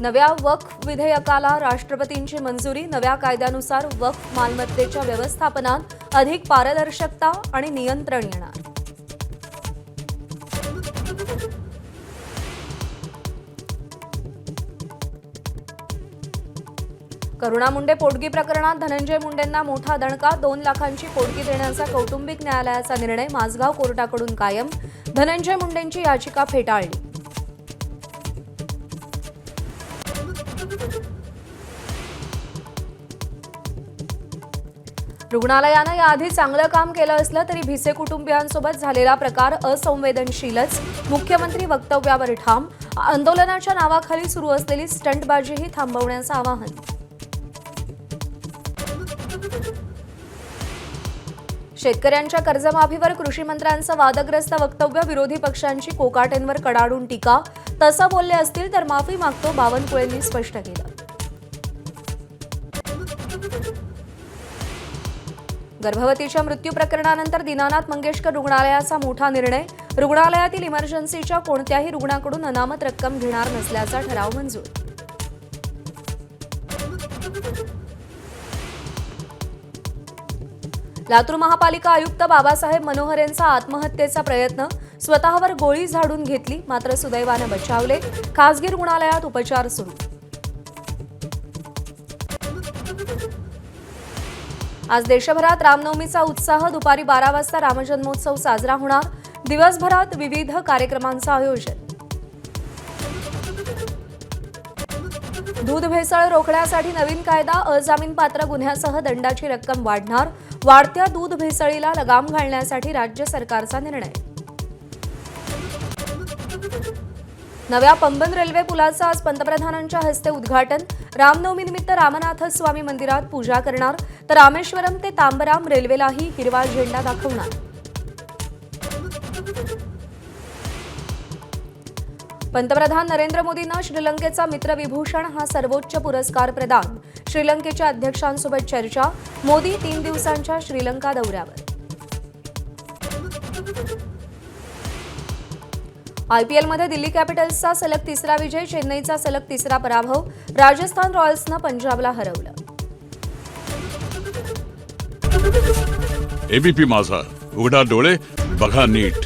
नव्या वक्फ विधेयकाला राष्ट्रपतींची मंजुरी। नव्या कायद्यानुसार वक्फ मालमत्तेच्या व्यवस्थापनात अधिक पारदर्शकता आणि नियंत्रण येणार। करुणा मुंडे पोटगी प्रकरणात धनंजय मुंडेंना मोठा दणका। 2 लाखांची पोटगी देण्याचा कौटुंबिक न्यायालयाचा निर्णय माझगाव कोर्टाकडून कायम। धनंजय मुंडेंची याचिका फेटाळली। रुग्णालयानं याआधी चांगलं काम केलं असलं तरी भिसे कुटुंबियांसोबत झालेला प्रकार असंवेदनशीलच। मुख्यमंत्री वक्तव्यावर ठाम। आंदोलनाच्या नावाखाली सुरू असलेली स्टंटबाजीही थांबवण्याचं आवाहन। शेतकऱ्यांच्या कर्जमाफीवर कृषी मंत्र्यांचं वादग्रस्त वक्तव्य। विरोधी पक्षांची कोकाटेंवर कडाडून टीका। तसं बोलले असतील तर माफी मागतो, बावनकुळेंनी स्पष्ट केलं। गर्भवतीच्या मृत्यू प्रकरणानंतर दीनानाथ मंगेशकर रुग्णालयाचा मोठा निर्णय। रुग्णालयातील इमर्जन्सीच्या कोणत्याही रुग्णाकडून अनामत रक्कम घेणार नसल्याचा ठराव मंजूर। लातूर महापालिका आयुक्त बाबासाहेब मनोहरेंचा आत्महत्येचा प्रयत्न। स्वतःवर गोळी झाडून घेतली, मात्र सुदैवाने बचावले। खासगी रुग्णालयात उपचार सुरू। आज देशभरात रामनवमीचा उत्साह। दुपारी 12 वाजता रामजन्मोत्सव साजरा होणार। दिवसभरात विविध कार्यक्रमांचं आयोजन। दूध भेसळ रोखण्यासाठी नवीन कायदा। अजामीनपात्र गुन्ह्यासह दंडाची रक्कम वाढणार। वाढत्या दूध भेसळीला लगाम घालण्यासाठी राज्य सरकारचा निर्णय। नव्या पंबन रेल्वे पुलाचं आज पंतप्रधानांच्या हस्ते उद्घाटन। रामनवमीनिमित्त रामनाथ स्वामी मंदिरात पूजा करणार, तर रामेश्वरम ते तांबराम रेल्वेलाही हिरवा झेंडा दाखवणार। पंतप्रधान नरेंद्र मोदींना श्रीलंकेचा मित्रविभूषण हा सर्वोच्च पुरस्कार प्रदान। श्रीलंकेच्या अध्यक्षांसोबत चर्चा। मोदी 3 दिवसांच्या श्रीलंका दौऱ्यावर। आयपीएलमध्ये दिल्ली कॅपिटल्सचा सलग 3रा विजय। चेन्नईचा सलग 3रा पराभव। राजस्थान रॉयल्सनं पंजाबला हरवलं। एबीपी माझा, उघडा डोळे बघा नीट।